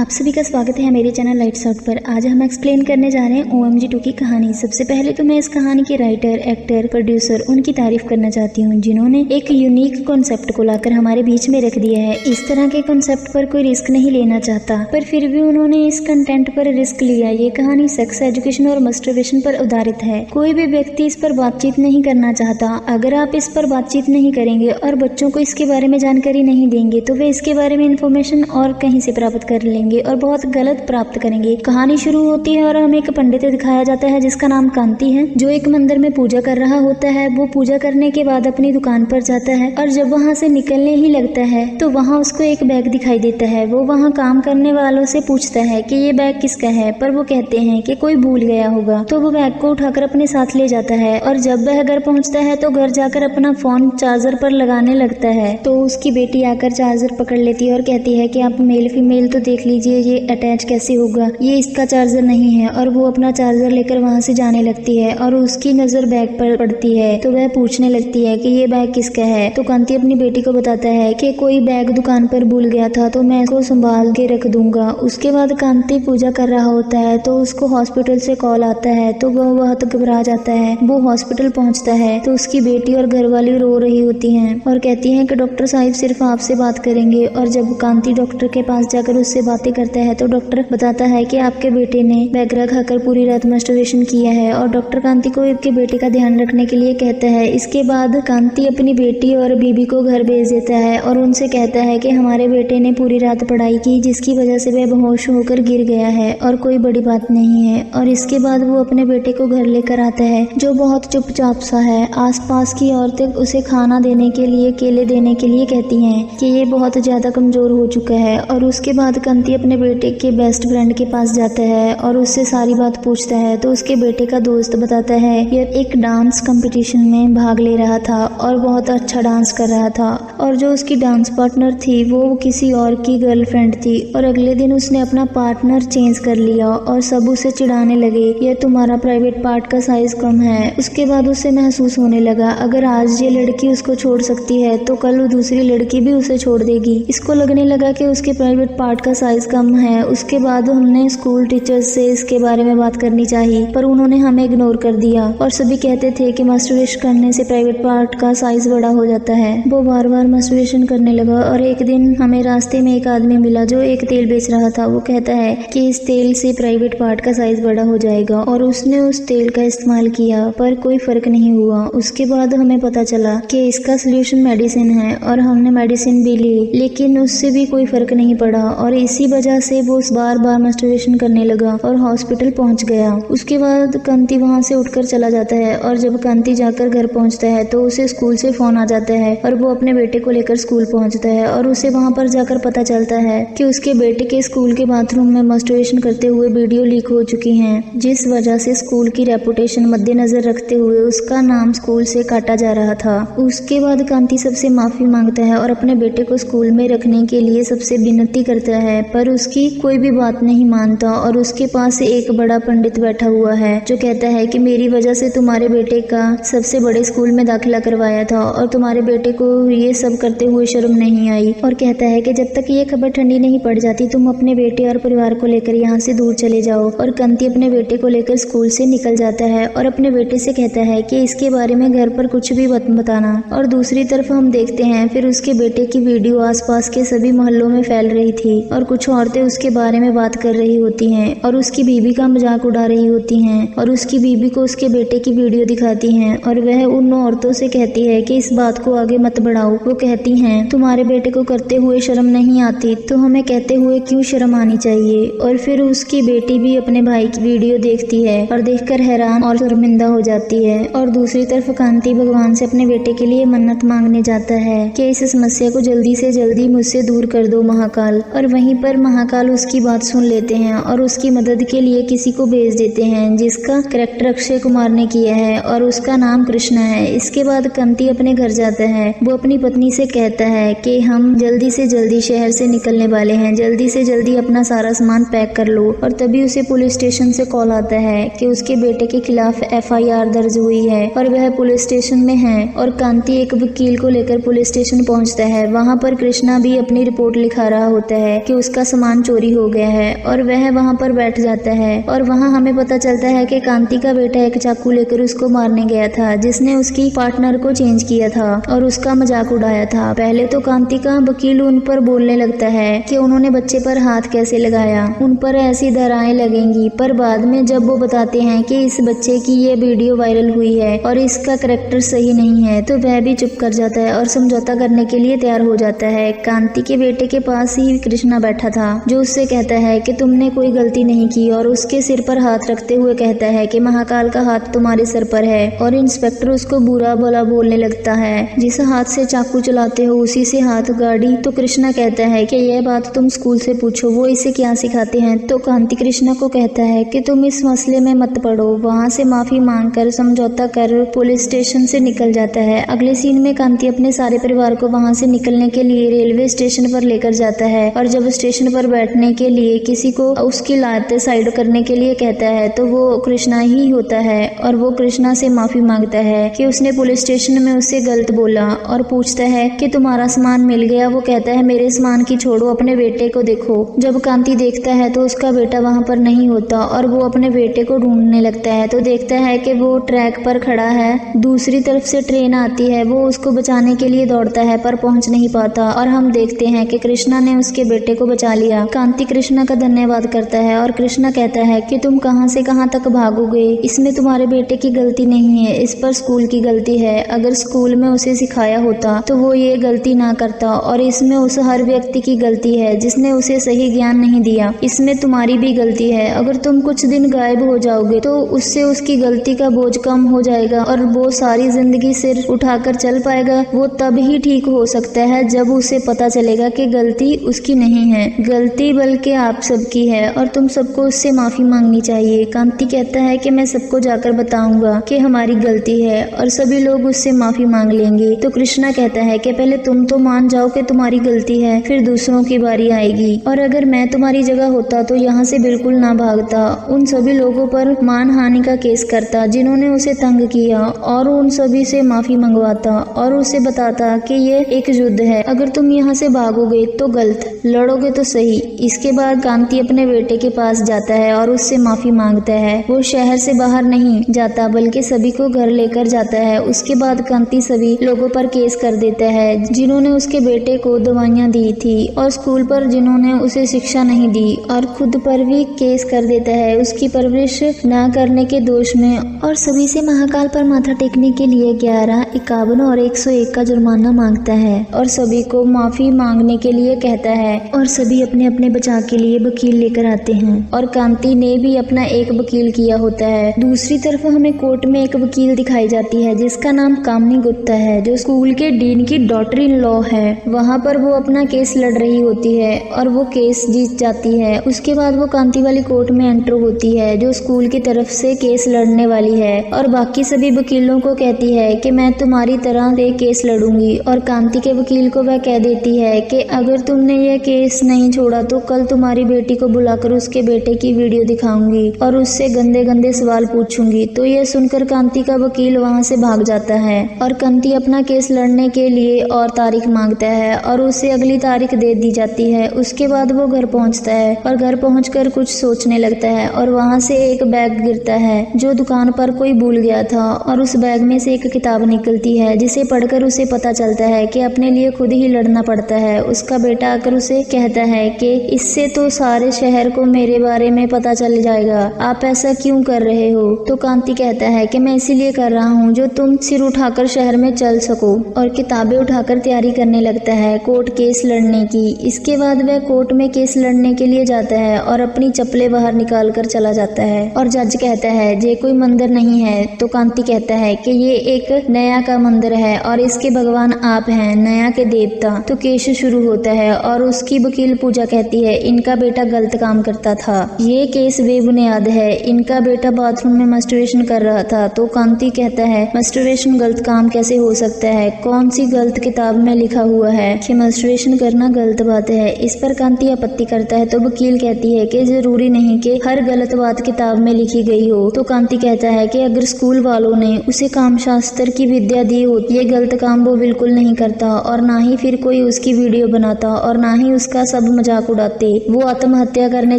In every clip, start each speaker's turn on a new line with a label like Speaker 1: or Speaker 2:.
Speaker 1: आप सभी का स्वागत है मेरे चैनल लाइट्स आउट पर। आज हम एक्सप्लेन करने जा रहे हैं OMG 2 की कहानी। सबसे पहले तो मैं इस कहानी के राइटर, एक्टर, प्रोड्यूसर उनकी तारीफ करना चाहती हूँ, जिन्होंने एक यूनिक कॉन्सेप्ट को लाकर हमारे बीच में रख दिया है। इस तरह के कॉन्सेप्ट पर कोई रिस्क नहीं लेना चाहता, पर फिर भी उन्होंने इस कंटेंट पर रिस्क लिया। ये कहानी सेक्स एजुकेशन और मस्टरबेशन पर आधारित है। कोई भी व्यक्ति इस पर बातचीत नहीं करना चाहता। अगर आप इस पर बातचीत नहीं करेंगे और बच्चों को इसके बारे में जानकारी नहीं देंगे तो वे इसके बारे में इंफॉर्मेशन और कहीं से प्राप्त कर लेंगे और बहुत गलत प्राप्त करेंगे। कहानी शुरू होती है और हमें एक पंडित दिखाया जाता है जिसका नाम कांति है, जो एक मंदिर में पूजा कर रहा होता है। वो पूजा करने के बाद अपनी दुकान पर जाता है और जब वहाँ से निकलने ही लगता है तो वहाँ उसको एक बैग दिखाई देता है। वो वहाँ काम करने वालों से पूछता है कि ये बैग किसका है, पर वो कहते हैं कि कोई भूल गया होगा। तो वो बैग को उठाकर अपने साथ ले जाता है और जब वह घर पहुँचता है तो घर जाकर अपना फोन चार्जर पर लगाने लगता है। तो उसकी बेटी आकर चार्जर पकड़ लेती है और कहती है कि आप मेल फीमेल तो देख लीजिए, ये अटैच कैसे होगा, ये इसका चार्जर नहीं है। और वो अपना चार्जर लेकर वहाँ से जाने लगती है और उसकी नजर बैग पर पड़ती है तो वह पूछने लगती है कि ये बैग किसका है। तो कांति अपनी बेटी को बताता है कि कोई बैग दुकान पर भूल गया था तो मैं इसको संभाल के रख दूंगा। उसके बाद कांति पूजा कर रहा होता है तो उसको हॉस्पिटल से कॉल आता है तो वह बहुत घबरा जाता है। वो हॉस्पिटल पहुँचता है तो उसकी बेटी और घरवाली रो रही होती हैं और कहती हैं कि डॉक्टर साहब सिर्फ आपसे बात करेंगे। और जब कांति डॉक्टर के पास जाकर उससे बातें करता है तो डॉक्टर बताता है कि आपके बेटे ने बैगरा खाकर पूरी रात मस्टरबेशन किया है और डॉक्टर कांति को आपके बेटे का ध्यान रखने के लिए कहता है। इसके बाद कांति अपनी बेटी और बीबी को घर भेज देता है और उनसे कहता है कि हमारे बेटे ने पूरी रात पढ़ाई की जिसकी वजह से वह बेहोश होकर गिर गया है और कोई बड़ी बात नहीं है। और इसके बाद वो अपने बेटे को घर लेकर आता है जो बहुत चुपचाप सा है। आसपास की औरतें उसे खाना देने के लिए, केले देने के लिए कहती हैं कि ये बहुत ज्यादा कमजोर हो चुका है। और उसके बाद कांति अपने बेटे के बेस्ट फ्रेंड के पास जाता है और उससे सारी बात पूछता है तो उसके बेटे का दोस्त बताता है यह एक डांस कंपटीशन में भाग ले रहा था और बहुत अच्छा डांस कर रहा था और जो उसकी डांस पार्टनर थी वो किसी और की गर्लफ्रेंड थी। और अगले दिन उसने अपना पार्टनर चेंज कर लिया और सब उसे चिढ़ाने लगे, यह तुम्हारा प्राइवेट पार्ट का साइज कम है। उसके बाद उसे महसूस होने लगा अगर आज ये लड़की उसको छोड़ सकती है तो कल वो दूसरी लड़की भी उसे छोड़ देगी। इसको लगने लगा कि उसके प्राइवेट पार्ट का साइज कम है। उसके बाद हमने स्कूल टीचर्स से इसके बारे में बात करनी चाहिए पर उन्होंने हमें इग्नोर कर दिया और सभी कहते थे कि मस्टरबेशन करने से प्राइवेट पार्ट का साइज बड़ा हो जाता है। वो बार बार मस्टरबेशन करने लगा और एक दिन हमें रास्ते में एक आदमी मिला जो एक तेल बेच रहा था। वो कहता है कि इस तेल से प्राइवेट पार्ट का साइज बड़ा हो जाएगा और उसने उस तेल का इस्तेमाल किया पर कोई फर्क नहीं हुआ। उसके बाद हमें पता चला कि इसका सोल्यूशन मेडिसिन है और हमने मेडिसिन भी ली लेकिन उससे भी कोई फर्क नहीं पड़ा और इसी वजह से वो बार बार मस्टरबेशन करने लगा और हॉस्पिटल पहुंच गया। उसके बाद कांति वहां से उठकर चला जाता है और जब कांति जाकर घर पहुंचता है तो उसे स्कूल से फोन आ जाता है और वो अपने बेटे को लेकर स्कूल पहुंचता है और उसे वहां पर जाकर पता चलता है कि उसके बेटे के स्कूल के बाथरूम में मस्टरबेशन करते हुए वीडियो लीक हो चुकी है, जिस वजह से स्कूल की रेपुटेशन मद्देनजर रखते हुए उसका नाम स्कूल से काटा जा रहा था। उसके बाद कांति सबसे माफी मांगता है और अपने बेटे को स्कूल में रखने के लिए सबसे विनती करता है पर उसकी कोई भी बात नहीं मानता। और उसके पास एक बड़ा पंडित बैठा हुआ है जो कहता है कि मेरी वजह से तुम्हारे बेटे का सबसे बड़े स्कूल में दाखिला करवाया था और तुम्हारे बेटे को ये सब करते हुए शर्म नहीं आई। और कहता है कि जब तक ये खबर ठंडी नहीं पड़ जाती तुम अपने बेटे और परिवार को लेकर यहाँ से दूर चले जाओ। और कांति अपने बेटे को लेकर स्कूल से निकल जाता है और अपने बेटे से कहता है कि इसके बारे में घर पर कुछ भी मत बताना। और दूसरी तरफ हम देखते हैं फिर उसके बेटे की वीडियो आसपास के सभी मोहल्लों में फैल रही थी और कुछ औरतें उसके बारे में बात कर रही होती हैं और उसकी बीबी का मजाक उड़ा रही होती हैं और उसकी बीबी को उसके बेटे की वीडियो दिखाती हैं और वह उन औरतों से कहती है कि इस बात को आगे मत बढ़ाओ। वो कहती हैं तुम्हारे बेटे को करते हुए शर्म नहीं आती तो हमें कहते हुए क्यों शर्म आनी चाहिए। और फिर उसकी बेटी भी अपने भाई की वीडियो देखती है और देखकर हैरान और शर्मिंदा हो जाती है। और दूसरी तरफ कांति भगवान से अपने बेटे के लिए मन्नत मांगने जाता है कि इस समस्या को जल्दी से जल्दी मुझसे दूर कर दो महाकाल। और वहीं पर महाकाल उसकी बात सुन लेते हैं और उसकी मदद के लिए किसी को भेज देते हैं जिसका कैरेक्टर अक्षय कुमार ने किया है और उसका नाम कृष्णा है। इसके बाद कांति अपने घर जाता है। वो अपनी पत्नी रोहिणी से कहता है कि हम जल्दी से जल्दी शहर से निकलने वाले हैं, जल्दी से जल्दी अपना सारा सामान पैक कर लो। और तभी उसे पुलिस स्टेशन से कॉल आता है कि उसके बेटे के खिलाफ FIR दर्ज हुई है और वह पुलिस स्टेशन में है। और कांति एक वकील को लेकर पुलिस स्टेशन पहुंचता है। वहां पर कृष्णा भी अपनी रिपोर्ट लिखा रहा होता है कि उसका सामान चोरी हो गया है और वह वहां पर बैठ जाता है। और वहां हमें पता चलता है कि कांति का बेटा एक चाकू लेकर उसको मारने गया था, जिसने उसकी पार्टनर को चेंज किया था और उसका मजाक उड़ाया था। पहले तो कांति का वकील उन पर बोलने लगता है कि उन्होंने बच्चे पर हाथ कैसे लगाया, उन पर ऐसी धाराएं लगेंगी। पर बाद में जब वो बताते हैं कि इस बच्चे की ये वीडियो वायरल हुई है और इसका करैक्टर सही नहीं है, तो वह भी चुप कर जाता है और समझौता करने के लिए तैयार हो जाता है। कांति के बेटे के पास ही कृष्णा बैठा था, जो उससे कहता है कि तुमने कोई गलती नहीं की और उसके सिर पर हाथ रखते हुए कहता है कि महाकाल का हाथ तुम्हारे सर पर है। और इंस्पेक्टर उसको बुरा भला बोलने लगता है, जिस हाथ से चाकू चलाते हो उसी से हाथ गाड़ी। तो कृष्णा कहता है कि यह बात तुम स्कूल से पूछो, वो इसे क्या सिखाते हैं। तो कांति कृष्णा को कहता है कि तुम इस मसले में मत पड़ो। वहाँ से माफी मांगकर समझौता कर पुलिस स्टेशन से निकल जाता है। अगले सीन में कांति अपने सारे परिवार को वहाँ से निकलने के लिए रेलवे स्टेशन पर लेकर जाता है और जब स्टेशन पर बैठने के लिए किसी को उसकी लातें साइड करने के लिए कहता है तो वो कृष्णा ही होता है। और वो कृष्णा से माफी मांगता है कि उसने पुलिस स्टेशन में उससे गलत बोला और पूछता है कि तुम्हारा सामान मिल गया। वो कहता है मेरे सामान की छोड़ो, अपने बेटे को देखो। जब कांति देखता है तो उसका बेटा वहाँ पर नहीं होता और वो अपने बेटे को ढूंढने लगता है तो देखता है कि वो ट्रैक पर खड़ा है। दूसरी तरफ से ट्रेन आती है, वो उसको बचाने के लिए दौड़ता है पर पहुंच नहीं पाता और हम देखते हैं कि कृष्णा ने उसके बेटे को बचा लिया। कांति कृष्णा का धन्यवाद करता है और कृष्णा कहता है कि तुम कहां से कहां तक भागोगे, इसमें तुम्हारे बेटे की गलती नहीं है, इस पर स्कूल की गलती है। अगर स्कूल में उसे सिखाया होता तो वो ये गलती ना करता और इसमें उस हर व्यक्ति की गलती है जिसने उसे सही ज्ञान नहीं दिया। इसमें तुम्हारी भी गलती है। अगर तुम कुछ दिन गायब हो जाओगे तो उससे उसकी गलती का बोझ कम हो जाएगा और वो सारी जिंदगी सिर उठाकर चल पाएगा। वो तब ही ठीक हो सकता है जब उसे पता चलेगा कि गलती उसकी नहीं है, गलती बल्कि आप सबकी है और तुम सबको उससे माफी मांगनी चाहिए। कांति कहता है कि मैं सबको जाकर बताऊंगा कि हमारी गलती है और सभी लोग उससे माफी मांग लेंगे। तो कृष्णा कहता है कि पहले तुम तो मान जाओ कि तुम्हारी गलती है, फिर दूसरों की बारी आएगी। और अगर मैं तुम्हारी जगह होता तो यहाँ से बिल्कुल ना भागता, उन सभी लोगों पर मानहानि का केस करता जिन्होंने उसे तंग किया और उन सभी से माफी मंगवाता और उसे बताता कि ये एक युद्ध है, अगर तुम यहाँ से भागोगे तो गलत, लड़ोगे तो सही। इसके बाद कांति अपने बेटे के पास जाता है और उससे माफी मांगता है। वो शहर से बाहर नहीं जाता बल्कि सभी को घर लेकर जाता है। उसके बाद कांति सभी लोगों पर केस कर देता है जिन्होंने उसके बेटे को दवाइयाँ दी थी और स्कूल पर जिन्होंने उसे शिक्षा नहीं दी, और खुद पर भी केस कर देता है उसकी परवरिश न करने के दोष में। और सभी से महाकाल पर माथा टेकने के लिए 11, 51 और 101 का जुर्माना मांगता है और सभी को माफी मांगने के लिए कहता है और सभी अपने अपने बचाव के लिए वकील लेकर आते हैं और कांति ने भी अपना एक वकील किया होता है। दूसरी तरफ हमें कोर्ट में एक वकील दिखाई जाती है जिसका नाम कामिनी गुप्ता है, जो स्कूल के डीन की डॉटर इन लॉ है। वहाँ पर वो अपना केस लड़ रही होती है और वो केस जीत जाती है। उसके बाद वो कांति वाली कोर्ट में एंटर होती है जो स्कूल की तरफ से केस लड़ने वाली है और बाकी सभी वकीलों को कहती है कि मैं तुम्हारी तरह से केस लड़ूंगी। और कांति के वकील को वह कह देती है कि अगर तुमने यह केस नहीं छोड़ा तो कल तुम्हारी बेटी को बुलाकर उसके बेटे की वीडियो दिखाऊंगी और उससे गंदे गंदे सवाल पूछूंगी। तो यह सुनकर कांति का वकील वहां से भाग जाता है और कांति अपना केस लड़ने के लिए और तारीख मांगता है और उसे अगली तारीख दे दी जाती है। उसके बाद वो घर पहुंचता है और घर पहुंचकर कुछ सोचने लगता है और वहां से एक बैग गिरता है जो दुकान पर कोई भूल गया था और उस बैग में से एक किताब निकलती है जिसे पढ़कर उसे पता चलता है कि अपने लिए खुद ही लड़ना पड़ता है। उसका बेटा आकर उसे कहता है कि इससे तो सारे शहर को मेरे बारे में पता चल जाएगा, आप ऐसा क्यों कर रहे हो। तो कांति कहता है कि मैं इसीलिए कर रहा हूँ जो तुम सिर उठाकर शहर में चल सको, और किताबें उठाकर तैयारी करने लगता है कोर्ट केस लड़ने की। इसके बाद वह कोर्ट में केस लड़ने के लिए जाता है और अपनी चप्पलें बाहर निकाल कर चला जाता है और जज कहता है ये कोई मंदिर नहीं है। तो कांति कहता है कि ये एक नया का मंदिर है और इसके भगवान आप हैं, नया के देवता। तो केस शुरू होता है और उसकी वकील पूजा कहती है इनका बेटा गलत काम करता था, ये केस बेबुनियाद है, इनका बेटा बाथरूम में मस्टरबेशन कर रहा था। तो कांति कहता है मस्टरबेशन गलत काम कैसे हो सकता है, कौन सी गलत किताब में लिखा हुआ है कि मास्टरबेशन करना गलत बात है। इस पर कांति आपत्ति करता है तो वकील कहती है कि जरूरी नहीं कि हर गलत बात किताब में लिखी गई हो। तो कांति कहता है कि अगर स्कूल वालों ने उसे काम शास्त्र की विद्या दी होती, ये गलत काम वो बिल्कुल नहीं करता और ना ही फिर कोई उसकी वीडियो बनाता और ना ही उसका सब मजाक उड़ाते। वो आत्महत्या करने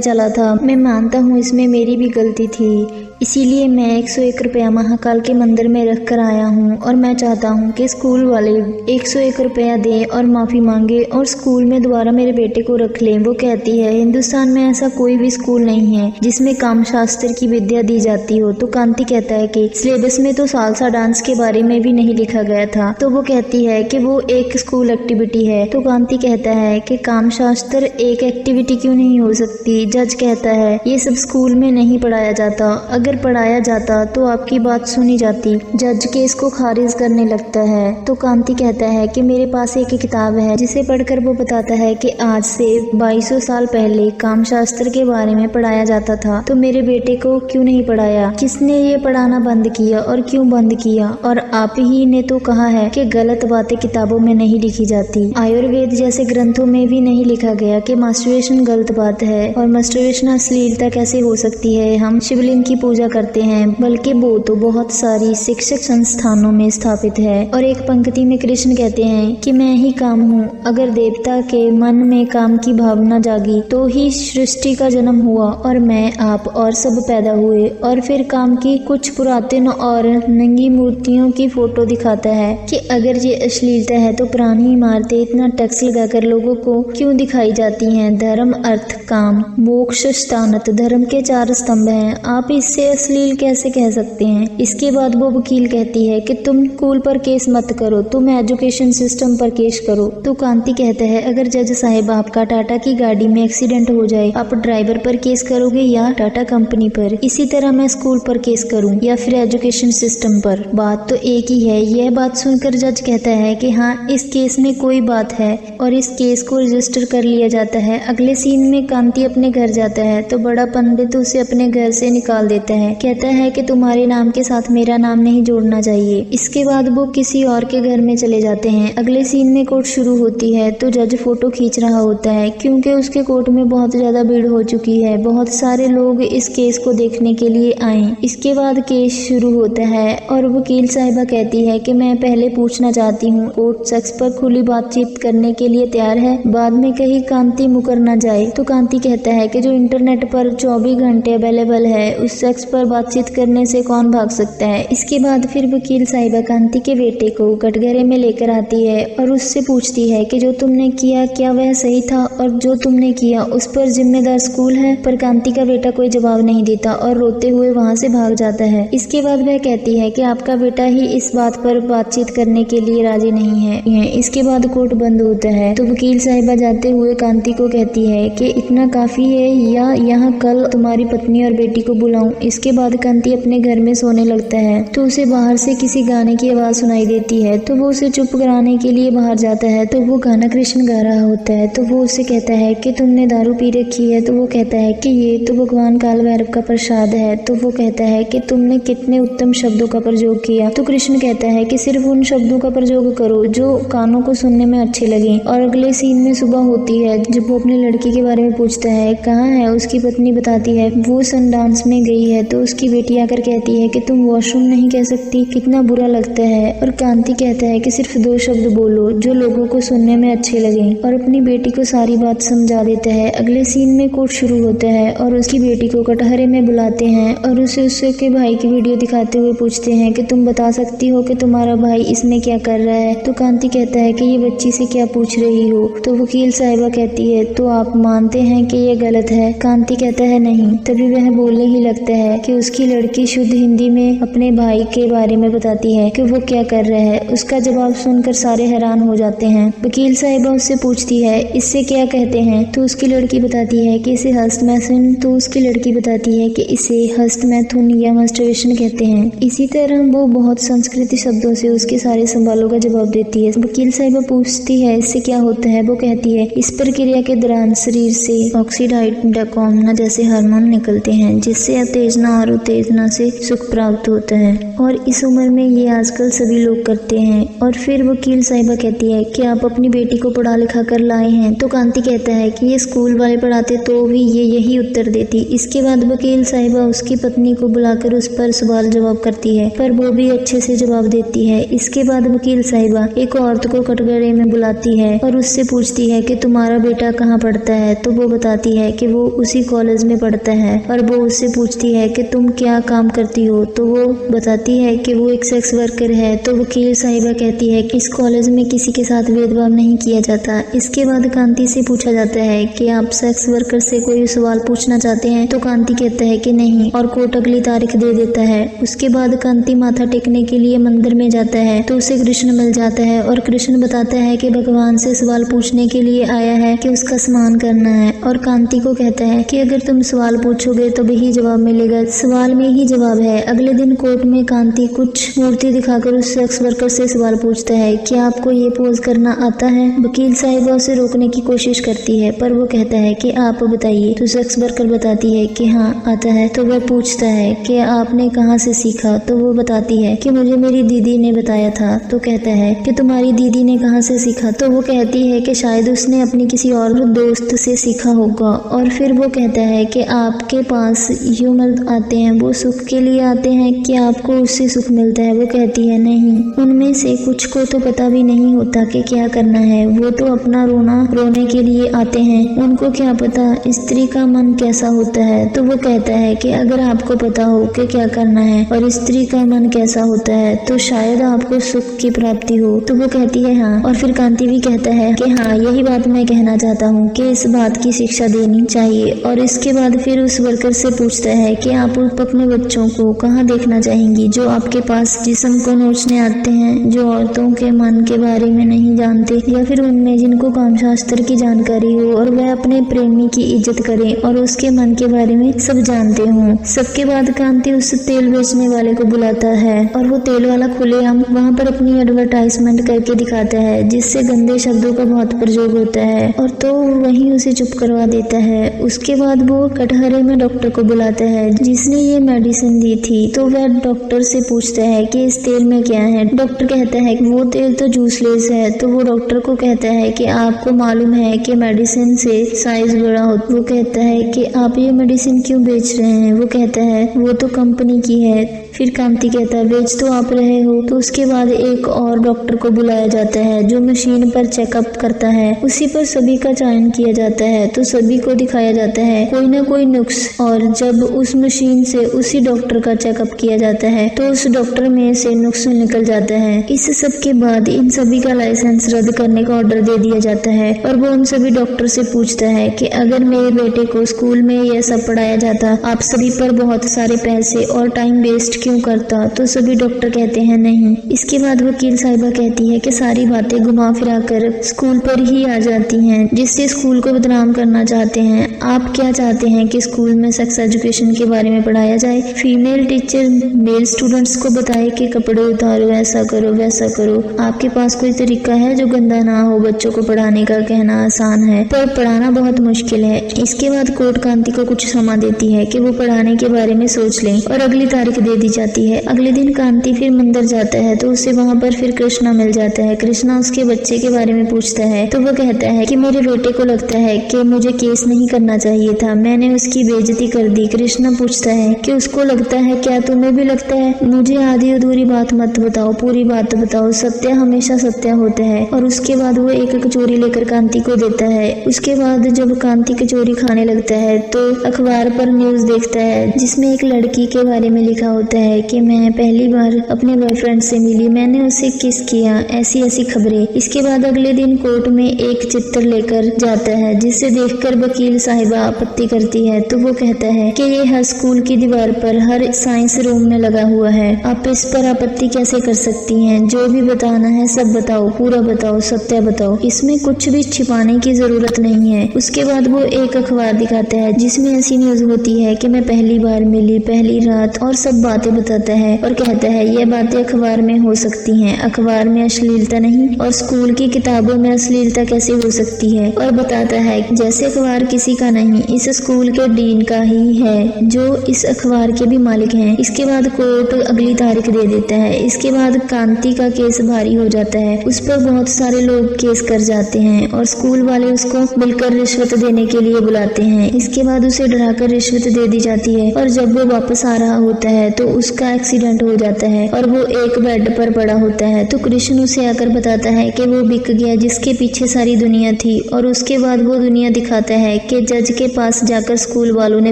Speaker 1: चला था। मैं मानता हूँ इसमें मेरी भी गलती थी, इसीलिए मैं 101 रुपया महाकाल के मंदिर में रख कर आया हूँ और मैं चाहता हूँ कि स्कूल वाले 101 रुपया दें और माफ़ी मांगे और स्कूल में दोबारा मेरे बेटे को रख लें। वो कहती है हिंदुस्तान में ऐसा कोई भी स्कूल नहीं है जिसमें काम शास्त्र की विद्या दी जाती हो। तो कांति कहता है कि सिलेबस में तो सालसा डांस के बारे में भी नहीं लिखा गया था। तो वो कहती है कि वो एक स्कूल एक्टिविटी है। तो कांति कहता है कि काम शास्त्र एक एक्टिविटी क्यों नहीं हो सकती। जज कहता है ये सब स्कूल में नहीं पढ़ाया जाता, अगर पढ़ाया जाता तो आपकी बात सुनी जाती। जज केस को खारिज करने लगता है। तो कांति कहता है कि मेरे पास एक किताब है जिसे पढ़कर वो बताता है कि आज से 2200 साल पहले काम शास्त्र के बारे में पढ़ाया जाता था। तो मेरे बेटे को क्यों नहीं पढ़ाया? किसने ये पढ़ाना बंद किया और क्यों बंद किया? और आप ही ने तो कहा है कि गलत बातें किताबों में नहीं लिखी जाती। आयुर्वेद जैसे ग्रंथों में भी नहीं लिखा गया कि मास्टरबेशन गलत बात है और मास्टरबेशन अश्लीलता कैसे हो सकती है। हम शिवलिंग की पूजा करते हैं, बल्कि वो तो बहुत सारी शिक्षक संस्थानों में स्थापित है। और एक पंक्ति में कृष्ण कहते हैं कि मैं ही काम हूँ। अगर देवता के मन में काम की भावना जागी तो ही सृष्टि का जन्म हुआ और मैं, आप और सब पैदा हुए। और फिर काम की कुछ पुरातन और नंगी मूर्तियों की फोटो दिखाता है कि अगर ये अश्लीलता है तो पुरानी इमारतें इतना टैक्स लगाकर लोगों को क्यों दिखाई जाती हैं। धर्म, अर्थ, काम, मोक्ष, स्थानत, धर्म के 4 स्तंभ हैं। आप इससे अश्लील कैसे कह सकते हैं? इसके बाद वो वकील कहती है कि तुम स्कूल पर केस मत करो, तुम एजुकेशन सिस्टम पर केस करो। तो कांति कहता है अगर जज साहिब आपका टाटा की गाड़ी में एक्सीडेंट हो जाए, आप ड्राइवर पर केस करोगे या टाटा कंपनी पर? इसी तरह मैं स्कूल पर केस करूं या फिर एजुकेशन सिस्टम पर, बात तो एक ही है। यह बात सुनकर जज कहता है कि हाँ, इस केस में कोई बात है और इस केस को रजिस्टर कर लिया जाता है। अगले सीन में कांति अपने घर जाता है तो बड़ा पंडित उसे अपने घर से निकाल देता है। कहता है कि तुम्हारे नाम के साथ मेरा नाम नहीं जोड़ना चाहिए। इसके बाद वो किसी और के घर में चले जाते हैं। अगले सीन में कोर्ट शुरू होती है तो जज फोटो खींच रहा होता है क्योंकि उसके कोर्ट में बहुत ज्यादा भीड़ हो चुकी है। बहुत सारे लोग इस केस को देखने के लिए आए। इसके बाद केस शुरू होता है और वकील साहिबा कहती है कि मैं पहले पूछना चाहती हूँ, कोर्ट सेक्स पर खुली बातचीत करने के लिए तैयार है? बाद में कहीं कांति मुकर न जाए। तो कांति कहता है कि जो इंटरनेट पर 24 घंटे अवेलेबल है उस सेक्स पर बातचीत करने से कौन भाग सकता है। इसके बाद फिर वकील साहिबा कांति के बेटे को कटघरे में लेकर आती है और उससे पूछती है कि जो तुमने किया क्या वह सही था और जो तुमने किया उस पर जिम्मेदार स्कूल है? पर कांति का बेटा कोई जवाब नहीं देता और रोते हुए वहां से भाग जाता है। इसके बाद वह कहती है कि आपका बेटा ही इस बात पर बातचीत करने के लिए राजी नहीं है। इसके बाद कोर्ट बंद होता है तो वकील साहिबा जाते हुए कांति को कहती है कि इतना काफी है या यहाँ कल तुम्हारी पत्नी और बेटी को बुलाऊं। इसके बाद कांति अपने घर में सोने लगता है तो उसे बाहर से किसी गाने की आवाज सुनाई देती है तो वो उसे चुप कराने के लिए बाहर जाता है तो वो गाना कृष्ण गा रहा होता है। तो वो उससे कहता है कि तुमने दारू पी रखी है? तो वो कहता है कि ये तो भगवान काल भैरव का प्रसाद है। तो वो कहता है कि तुमने कितने उत्तम शब्दों का प्रयोग किया। तो कृष्ण कहता है कि सिर्फ उन शब्दों का प्रयोग करो जो कानों को सुनने में अच्छे लगे। और अगले सीन में सुबह होती है जब वो अपनी लड़की के बारे में पूछता है कहाँ है। उसकी पत्नी बताती है वो सन डांस में गई है। तो उसकी बेटी आकर कहती है कि तुम वॉशरूम नहीं कह सकती, कितना बुरा लगता है। और कांति कहता है कि सिर्फ 2 शब्द बोलो जो लोगों को सुनने में अच्छे लगे और अपनी बेटी को सारी बात समझा देता है। अगले सीन में कोर्ट शुरू होता है और उसकी बेटी को कटहरे में बुलाते हैं और उसे उसके भाई की वीडियो दिखाते हुए पूछते हैं कि तुम बता सकती हो कि तुम्हारा भाई इसमें क्या कर रहा है। तो कांति कहता है कि ये बच्ची से क्या पूछ रही हो। तो वकील साहिबा कहती है तो आप मानते हैं कि ये गलत है? कांति कहता है नहीं। तभी वह बोलने ही लगता है कि उसकी लड़की शुद्ध हिंदी में अपने भाई के बारे में बताती है कि वो क्या कर रहा है। उसका जवाब सुनकर सारे हैरान हो जाते हैं। वकील साहिबा उससे पूछती है इससे क्या कहते हैं। तो उसकी लड़की बताती है कि इसे हस्तमैथुन। तो उसकी लड़की बताती है कि इसे हस्तमैथुन या मास्टरबेशन कहते हैं। इसी तरह वो बहुत संस्कृति शब्दों से उसके सारे सवालों का जवाब देती है। वकील साहिबा पूछती है इससे क्या होता है। वो कहती है इस प्रक्रिया के दौरान शरीर से ऑक्सीडाइड डोपामिन जैसे हार्मोन निकलते हैं जिससे तेज उत्तेजना और उत्तेजना से सुख प्राप्त होता है और इस उम्र में ये आजकल सभी लोग करते हैं। और फिर वकील साहिबा कहती है कि आप अपनी बेटी को पढ़ा लिखा कर लाए हैं। तो कांति कहता है कि ये स्कूल वाले पढ़ाते तो भी ये यही उत्तर देती। इसके बाद वकील साहिबा उसकी पत्नी को बुलाकर उस पर सवाल जवाब करती है, पर वो भी अच्छे से जवाब देती है। इसके बाद वकील साहिबा एक औरत को कटघरे में बुलाती है और उससे पूछती है कि तुम्हारा बेटा कहाँ पढ़ता है। तो वो बताती है कि वो उसी कॉलेज में पढ़ता है। और वो उससे पूछती है कि तुम क्या काम करती हो। तो वो बताती है कि वो एक सेक्स वर्कर है। तो वकील साहिबा कहती है कि इस कॉलेज में किसी के साथ भेदभाव नहीं किया जाता। इसके बाद कांति से पूछा जाता है कि आप सेक्स वर्कर से कोई सवाल पूछना चाहते हैं। तो कांति कहता है कि नहीं और कोर्ट अगली तारीख दे देता है। उसके बाद कांति माथा टेकने के लिए मंदिर में जाता है तो उसे कृष्ण मिल जाता है और कृष्ण बताता है कि भगवान से सवाल पूछने के लिए आया है कि उसका सम्मान करना है। और कांति को कहता है कि अगर तुम सवाल पूछोगे तो भी जवाब मिलेगा, सवाल में ही जवाब है। अगले दिन कोर्ट में कांति कुछ मूर्ति दिखाकर उस सेक्स वर्कर से सवाल पूछता है कि आपको ये पोज करना आता है। वकील साहिबा उसे रोकने की कोशिश करती है पर वो कहता है कि आप बताइए। तो सेक्स वर्कर बताती है कि हाँ आता है। तो वह पूछता है कि आपने कहाँ से सीखा। तो वो बताती है कि मुझे मेरी दीदी ने बताया था। तो कहता है कि तुम्हारी दीदी ने कहाँ से सीखा। तो वो कहती है कि शायद उसने अपनी किसी और दोस्त से सीखा होगा। और फिर वो कहता है कि आपके पास जो मर्द आते हैं वो सुख के लिए आते हैं कि आपको उससे सुख मिलता है। वो कहती है नहीं, उनमें से कुछ को तो पता भी नहीं होता कि क्या करना है, वो तो अपना रोने के लिए आते हैं, उनको क्या पता स्त्री का मन कैसा होता है। तो वो कहता है कि अगर आपको पता हो कि क्या करना है और स्त्री का मन कैसा होता है तो शायद आपको सुख की प्राप्ति हो। तो वो कहती है हाँ। और फिर कांति भी कहता है कि हाँ यही बात मैं कहना चाहता हूँ कि इस बात की शिक्षा देनी चाहिए। और इसके बाद फिर उस वर्कर से पूछता है कि आप अपने बच्चों को कहाँ देखना चाहेंगी जो आपके पास जिस्म को नोचने आते हैं, जो औरतों के मन के बारे में नहीं जानते, या फिर उनमें जिनको कामशास्त्र की जानकारी हो और वह अपने प्रेमी की इज्जत करें और उसके मन के बारे में सब जानते हों। सबके बाद कांति उस तेल बेचने वाले को बुलाता है और वो तेल वाला खुलेआम वहाँ पर अपनी एडवर्टाइजमेंट करके दिखाता है जिससे गंदे शब्दों का बहुत प्रयोग होता है और तो वहीं उसे चुप करवा देता है। उसके बाद वो कटहरे में डॉक्टर को बुलाता है जिसने ये मेडिसिन दी थी। तो वह डॉक्टर से पूछता है कि इस तेल में क्या है। डॉक्टर कहता है कि वो तेल तो जूसलेस है। तो वो डॉक्टर को कहता है कि आपको मालूम है कि मेडिसिन से साइज बड़ा होता। वो कहता है कि आप ये मेडिसिन क्यों बेच रहे हैं। वो कहता है वो तो कंपनी की है। फिर कांति कहता है बेच तो आप रहे हो। तो उसके बाद एक और डॉक्टर को बुलाया जाता है जो मशीन पर चेकअप करता है। उसी पर सभी का चयन किया जाता है तो सभी को दिखाया जाता है कोई ना कोई नुक्स। और जब उस मशीन से उसी डॉक्टर का चेकअप किया जाता है तो उस डॉक्टर में से नुक्स निकल जाता है। इस सब के बाद इन सभी का लाइसेंस रद्द करने का ऑर्डर दे दिया जाता है और वो उन सभी डॉक्टर से पूछता है कि अगर मेरे बेटे को स्कूल में यह सब पढ़ाया जाता आप सभी पर बहुत सारे पैसे और टाइम वेस्ट क्यों करता। तो सभी डॉक्टर कहते हैं नहीं। इसके बाद वकील साहिबा कहती है कि सारी बातें घुमा फिरा कर स्कूल पर ही आ जाती हैं जिससे स्कूल को बदनाम करना चाहते हैं। आप क्या चाहते हैं कि स्कूल में सेक्स एजुकेशन के बारे में पढ़ाया जाए। फीमेल टीचर मेल स्टूडेंट्स को बताए कि कपड़े उतारो, ऐसा करो वैसा करो। आपके पास कोई तरीका है जो गंदा ना हो। बच्चों को पढ़ाने का कहना आसान है पर पढ़ाना बहुत मुश्किल है। इसके बाद कोर्ट कांति को कुछ समय देती है कि वो पढ़ाने के बारे में सोच लें और अगली तारीख दे दी जाती है। अगले दिन कांति फिर मंदिर जाता है तो उसे वहाँ पर फिर कृष्णा मिल जाता है। कृष्णा उसके बच्चे के बारे में पूछता है तो वो कहता है कि मेरे बेटे को लगता है कि मुझे केस नहीं करना चाहिए था, मैंने उसकी बेइज्जती कर दी। कृष्णा पूछता है कि उसको लगता है क्या तुम्हें भी लगता है। मुझे आधी अधूरी बात मत बताओ, पूरी बात बताओ, सत्य हमेशा सत्य होता है। और उसके बाद वो एक कचौरी लेकर कांति को देता है। उसके बाद जब कांति कचौरी खाने लगता है तो अखबार पर न्यूज देखता है जिसमें एक लड़की के बारे में लिखा होता है कि मैं पहली बार अपने बॉयफ्रेंड से मिली, मैंने उसे किस किया, ऐसी ऐसी खबरें। इसके बाद अगले दिन कोर्ट में एक चित्र लेकर जाता है जिसे देखकर वकील साहिबा आपत्ति करती है। तो वो कहता है कि ये हर स्कूल की दीवार पर हर साइंस रूम में लगा हुआ है, आप इस पर आपत्ति कैसे कर सकती हैं। जो भी बताना है सब बताओ, पूरा बताओ, सत्य बताओ, इसमें कुछ भी छिपाने की जरूरत नहीं है। उसके बाद वो एक अखबार दिखाता है जिसमें ऐसी न्यूज होती है कि मैं पहली बार मिली, पहली रात और सब बातें बताता है और कहता है ये बातें अखबार में हो सकती हैं, अखबार में अश्लीलता नहीं और स्कूल की किताबों में अश्लीलता कैसे हो सकती है। और बताता है जैसे अखबार किसी का नहीं, इस स्कूल के डीन का ही है जो जो इस अखबार के भी मालिक हैं। इसके बाद कोर्ट अगली तारीख दे देता है। इसके बाद कांति का केस भारी हो जाता है, उस पर बहुत सारे लोग केस कर जाते हैं और स्कूल वाले उसको मिलकर रिश्वत देने के लिए बुलाते हैं। इसके बाद उसे डराकर रिश्वत दे दी जाती है और जब वो वापस आ रहा होता है तो उसका एक्सीडेंट हो जाता है और वो एक बेड पर पड़ा होता है। तो कृष्ण उसे आकर बताता है कि वो बिक गया जिसके पीछे सारी दुनिया थी, और उसके बाद वो दुनिया दिखाता है कि जज के पास जाकर स्कूल वालों ने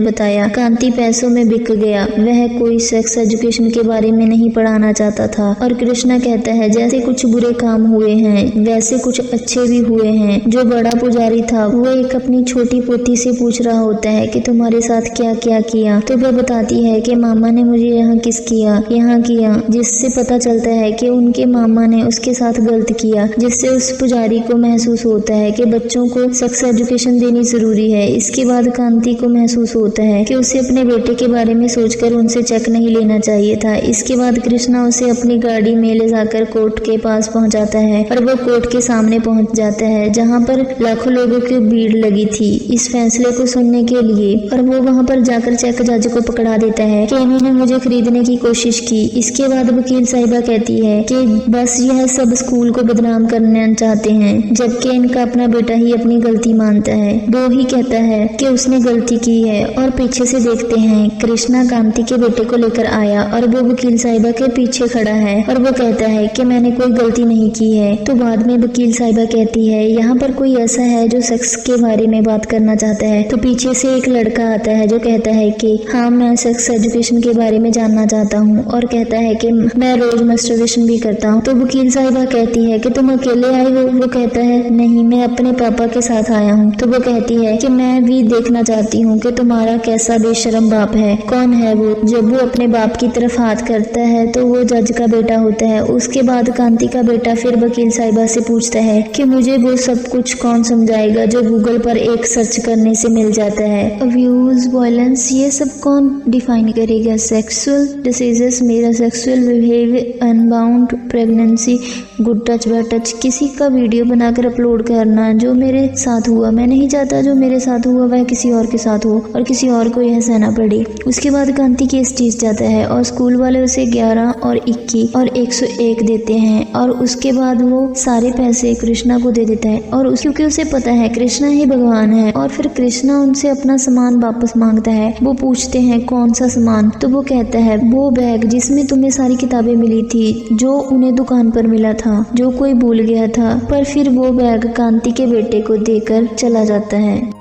Speaker 1: बताया कांति पैसों में बिक गया, वह कोई सेक्स एजुकेशन के बारे में नहीं पढ़ाना चाहता था। और कृष्णा कहता है जैसे कुछ बुरे काम हुए हैं वैसे कुछ अच्छे भी हुए हैं। जो बड़ा पुजारी था वो एक अपनी छोटी पोती से पूछ रहा होता है कि तुम्हारे साथ क्या क्या किया, तो वह बताती है कि मामा ने मुझे यहाँ किस किया, यहाँ किया, जिससे पता चलता है कि उनके मामा ने उसके साथ गलत किया, जिससे उस पुजारी को महसूस होता है कि बच्चों को सेक्स एजुकेशन देनी जरूरी है। इसके बाद कांति को महसूस होता है कि उसे अपने बेटे के बारे में सोचकर उनसे चेक नहीं लेना चाहिए था। इसके बाद कृष्णा उसे अपनी गाड़ी में ले जाकर कोर्ट के पास पहुंचाता है और वो कोर्ट के सामने पहुंच जाता है जहां पर लाखों लोगों की भीड़ लगी थी इस फैसले को सुनने के लिए। और वो वहां पर जाकर चेक जज को पकड़ा देता है कि इन्होंने मुझे खरीदने की कोशिश की। इसके बाद वकील साहिबा कहती है कि बस यह सब स्कूल को बदनाम करना चाहते हैं, जबकि इनका अपना बेटा ही अपनी गलती मानता है। वो ही कहता है कि उसने गलती की है। और पीछे से देखते हैं कृष्णा कांति के बेटे को लेकर आया और वो वकील साहिबा के पीछे खड़ा है और वो कहता है कि मैंने कोई गलती नहीं की है। तो बाद में वकील साहिबा कहती है यहाँ पर कोई ऐसा है जो सेक्स के बारे में बात करना चाहता है। तो पीछे से एक लड़का आता है जो कहता है कि हाँ मैं सेक्स एजुकेशन के बारे में जानना चाहता हूँ, और कहता है कि मैं रोज मास्टरबेशन भी करता हूँ। तो वकील साहिबा कहती है कि तुम अकेले आए हो? वो कहता है नहीं, मैं अपने पापा के साथ आया हूँ। तो वो कहती है कि मैं भी देखना चाहती हूँ कि तुम्हारा कैसा बेशरम बाप है। कौन है वो? जब वो अपने बाप की तरफ हाथ करता है तो वो जज का बेटा होता है। उसके बाद कांति का बेटा फिर वकील साहिबा से पूछता है कि मुझे वो सब कुछ कौन समझाएगा जो गूगल पर एक सर्च करने से मिल जाता है। अब्यूज, वायलेंस, ये सब कौन डिफाइन करेगा? सेक्सुअल डिसीजेस, मेरा sexual behaviour, unbound pregnancy, good touch bad touch, किसी का वीडियो बनाकर अपलोड करना जो मेरे साथ हुआ। मैं नहीं चाहता जो मेरे साथ हुआ वह किसी और के साथ हो और किसी और को यह सहना पड़े। उसके बाद कांति केस जीत जाता है और स्कूल वाले उसे 11 और 21 और 101 देते हैं और उसके बाद वो सारे पैसे कृष्णा को दे देता है और क्योंकि उसे पता है कृष्णा ही भगवान है। और फिर कृष्णा उनसे अपना सामान वापस मांगता है। वो पूछते हैं कौन सा सामान? तो वो कहता है वो बैग जिसमें तुम्हें सारी किताबें मिली थी, जो उन्हें दुकान पर मिला था, जो कोई भूल गया था। पर फिर वो बैग कांति के बेटे को देकर चला जाता है।